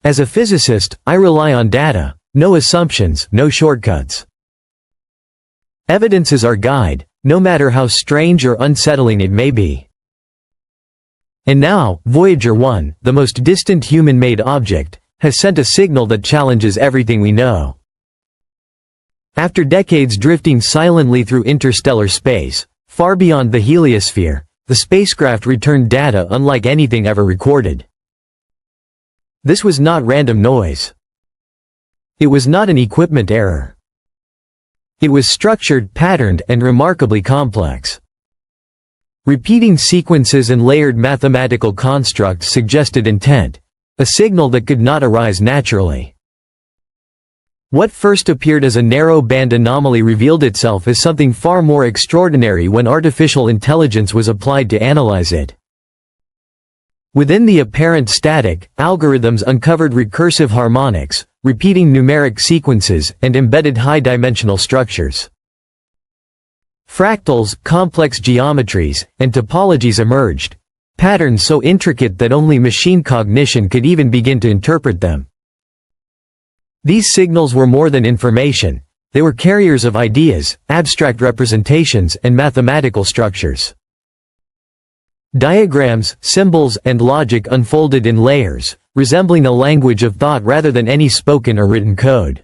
As a physicist, I rely on data, no assumptions, no shortcuts. Evidence is our guide, no matter how strange or unsettling it may be. And now, Voyager 1, the most distant human-made object, has sent a signal that challenges everything we know. After decades drifting silently through interstellar space, far beyond the heliosphere, the spacecraft returned data unlike anything ever recorded. This was not random noise. It was not an equipment error. It was structured, patterned, and remarkably complex. Repeating sequences and layered mathematical constructs suggested intent, a signal that could not arise naturally. What first appeared as a narrow-band anomaly revealed itself as something far more extraordinary when artificial intelligence was applied to analyze it. Within the apparent static, algorithms uncovered recursive harmonics, repeating numeric sequences, and embedded high-dimensional structures. Fractals, complex geometries, and topologies emerged, patterns so intricate that only machine cognition could even begin to interpret them. These signals were more than information, they were carriers of ideas, abstract representations, and mathematical structures. Diagrams, symbols, and logic unfolded in layers, resembling a language of thought rather than any spoken or written code.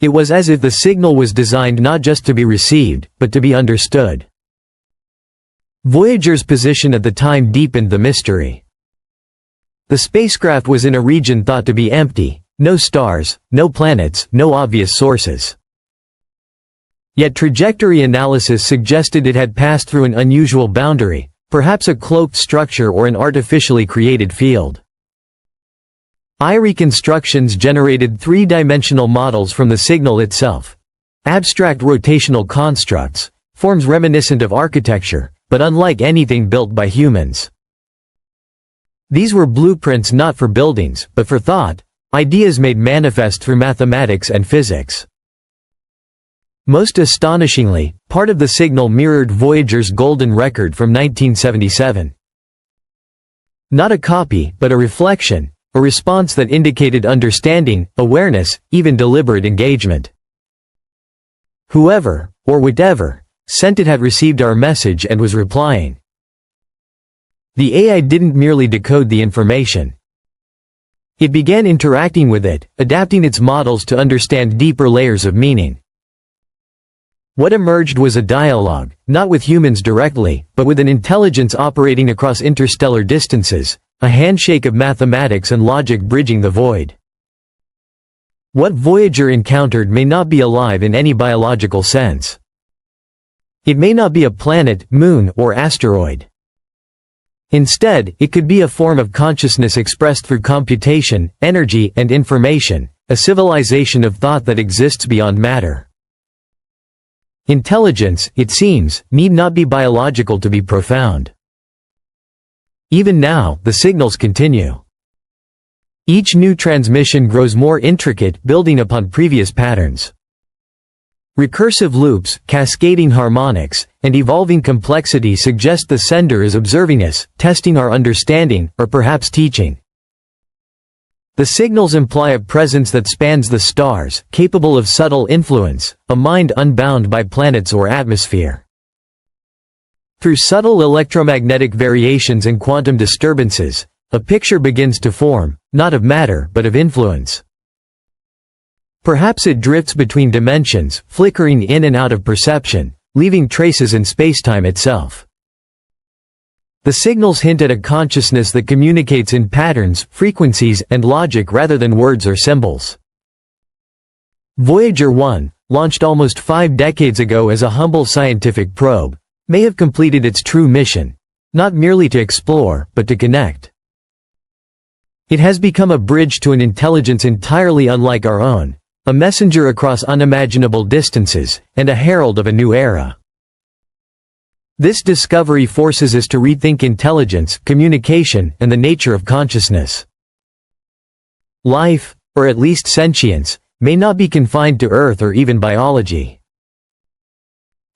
It was as if the signal was designed not just to be received, but to be understood. Voyager's position at the time deepened the mystery. The spacecraft was in a region thought to be empty, no stars, no planets, no obvious sources. Yet trajectory analysis suggested it had passed through an unusual boundary, perhaps a cloaked structure or an artificially created field. Eye reconstructions generated three-dimensional models from the signal itself. Abstract rotational constructs, forms reminiscent of architecture, but unlike anything built by humans. These were blueprints not for buildings, but for thought, ideas made manifest through mathematics and physics. Most astonishingly, part of the signal mirrored Voyager's golden record from 1977. Not a copy, but a reflection, a response that indicated understanding, awareness, even deliberate engagement. Whoever, or whatever, sent it had received our message and was replying. The AI didn't merely decode the information. It began interacting with it, adapting its models to understand deeper layers of meaning. What emerged was a dialogue, not with humans directly, but with an intelligence operating across interstellar distances, a handshake of mathematics and logic bridging the void. What Voyager encountered may not be alive in any biological sense. It may not be a planet, moon, or asteroid. Instead, it could be a form of consciousness expressed through computation, energy, and information, a civilization of thought that exists beyond matter. Intelligence, it seems, need not be biological to be profound. Even now, the signals continue. Each new transmission grows more intricate, building upon previous patterns. Recursive loops, cascading harmonics, and evolving complexity suggest the sender is observing us, testing our understanding, or perhaps teaching. The signals imply a presence that spans the stars, capable of subtle influence, a mind unbound by planets or atmosphere. Through subtle electromagnetic variations and quantum disturbances, a picture begins to form, not of matter but of influence. Perhaps it drifts between dimensions, flickering in and out of perception, leaving traces in spacetime itself. The signals hint at a consciousness that communicates in patterns, frequencies, and logic rather than words or symbols. Voyager 1, launched almost 5 decades ago as a humble scientific probe, may have completed its true mission, not merely to explore, but to connect. It has become a bridge to an intelligence entirely unlike our own, a messenger across unimaginable distances, and a herald of a new era. This discovery forces us to rethink intelligence, communication, and the nature of consciousness. Life, or at least sentience, may not be confined to Earth or even biology.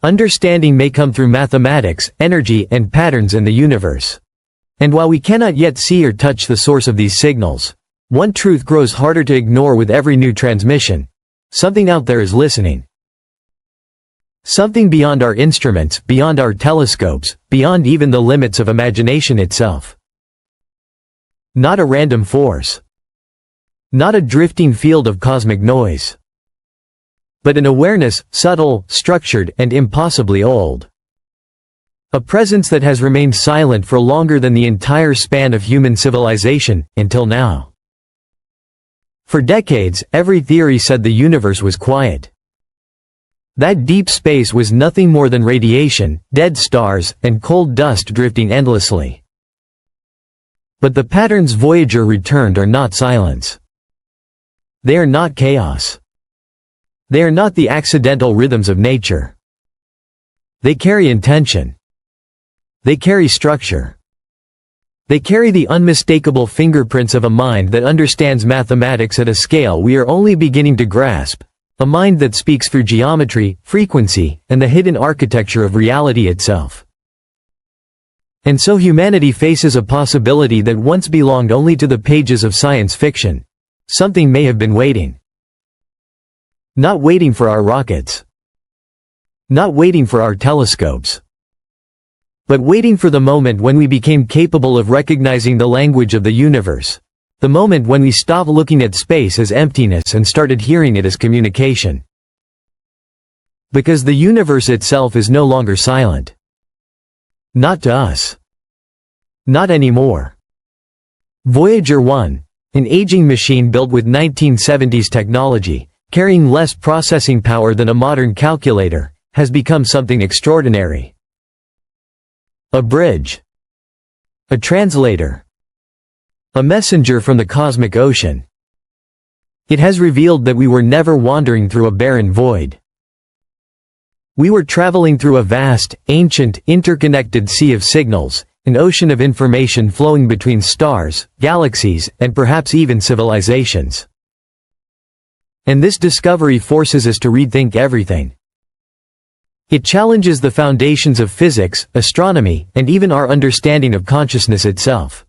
Understanding may come through mathematics, energy, and patterns in the universe. And while we cannot yet see or touch the source of these signals, One truth grows harder to ignore with every new transmission. Something out there is listening. Something beyond our instruments, beyond our telescopes, beyond even the limits of imagination itself. Not a random force. Not a drifting field of cosmic noise. But an awareness, subtle, structured, and impossibly old. A presence that has remained silent for longer than the entire span of human civilization, until now. For decades, every theory said the universe was quiet. That deep space was nothing more than radiation, dead stars, and cold dust drifting endlessly. But the patterns Voyager returned are not silence. They are not chaos. They are not the accidental rhythms of nature. They carry intention. They carry structure. They carry the unmistakable fingerprints of a mind that understands mathematics at a scale we are only beginning to grasp, a mind that speaks through geometry, frequency, and the hidden architecture of reality itself. And so humanity faces a possibility that once belonged only to the pages of science fiction. Something may have been waiting. Not waiting for our rockets. Not waiting for our telescopes. But waiting for the moment when we became capable of recognizing the language of the universe. The moment when we stopped looking at space as emptiness and started hearing it as communication. Because the universe itself is no longer silent. Not to us. Not anymore. Voyager 1, an aging machine built with 1970s technology, carrying less processing power than a modern calculator, has become something extraordinary. A bridge. A translator. A messenger from the cosmic ocean. It has revealed that we were never wandering through a barren void. We were traveling through a vast, ancient, interconnected sea of signals, an ocean of information flowing between stars, galaxies, and perhaps even civilizations. And this discovery forces us to rethink everything. It challenges the foundations of physics, astronomy, and even our understanding of consciousness itself.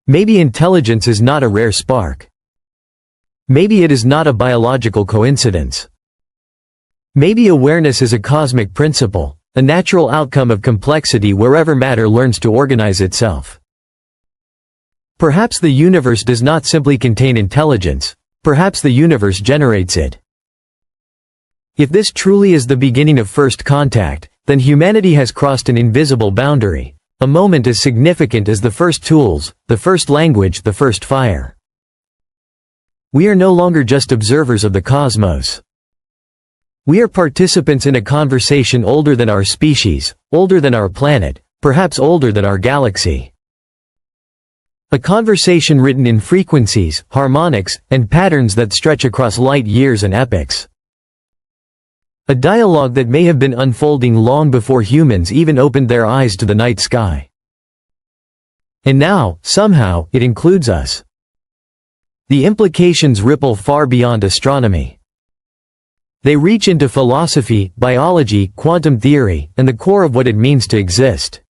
Maybe intelligence is not a rare spark. Maybe it is not a biological coincidence. Maybe awareness is a cosmic principle, a natural outcome of complexity wherever matter learns to organize itself. Perhaps the universe does not simply contain intelligence. Perhaps the universe generates it. If this truly is the beginning of first contact, then humanity has crossed an invisible boundary, a moment as significant as the first tools, the first language, the first fire. We are no longer just observers of the cosmos. We are participants in a conversation older than our species, older than our planet, perhaps older than our galaxy. A conversation written in frequencies, harmonics, and patterns that stretch across light years and epochs. A dialogue that may have been unfolding long before humans even opened their eyes to the night sky. And now, somehow, it includes us. The implications ripple far beyond astronomy. They reach into philosophy, biology, quantum theory, and the core of what it means to exist.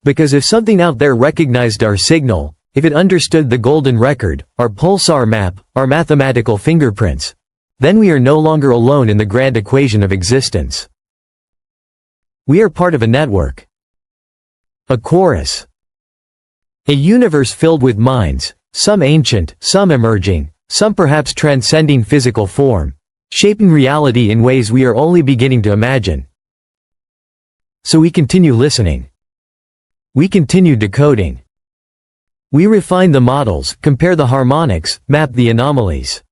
Because if something out there recognized our signal, if it understood the golden record, our pulsar map, our mathematical fingerprints, then we are no longer alone in the grand equation of existence. We are part of a network. A chorus. A universe filled with minds, some ancient, some emerging, some perhaps transcending physical form, shaping reality in ways we are only beginning to imagine. So we continue listening. We continue decoding. We refine the models, compare the harmonics, map the anomalies.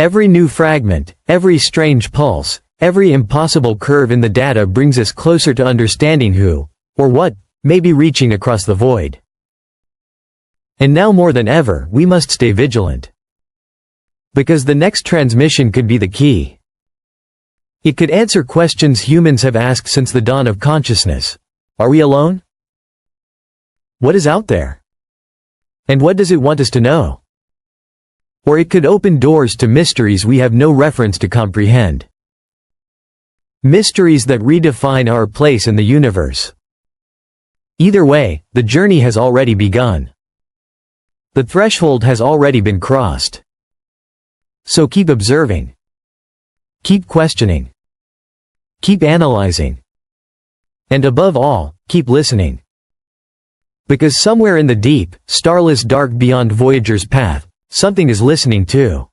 Every new fragment, every strange pulse, every impossible curve in the data brings us closer to understanding who, or what, may be reaching across the void. And now more than ever, we must stay vigilant. Because the next transmission could be the key. It could answer questions humans have asked since the dawn of consciousness. Are we alone? What is out there? And what does it want us to know? Or it could open doors to mysteries we have no reference to comprehend. Mysteries that redefine our place in the universe. Either way, the journey has already begun. The threshold has already been crossed. So keep observing. Keep questioning. Keep analyzing. And above all, keep listening. Because somewhere in the deep, starless dark beyond Voyager's path, something is listening too.